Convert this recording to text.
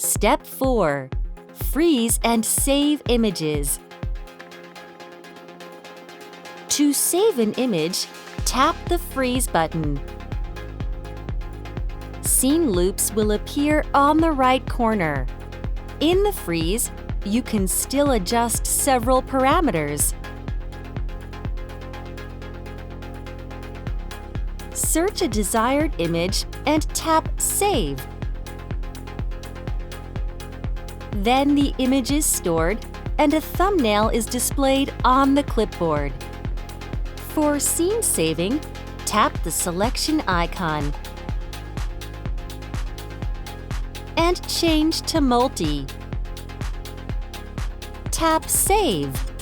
Step 4. Freeze and save images. To save an image, tap the Freeze button. Scene loops will appear on the right corner. In the freeze, you can still adjust several parameters. Search a desired image and tap Save. Then the image is stored and a thumbnail is displayed on the clipboard. For scene saving, tap the selection icon and change to Multi. Tap Save.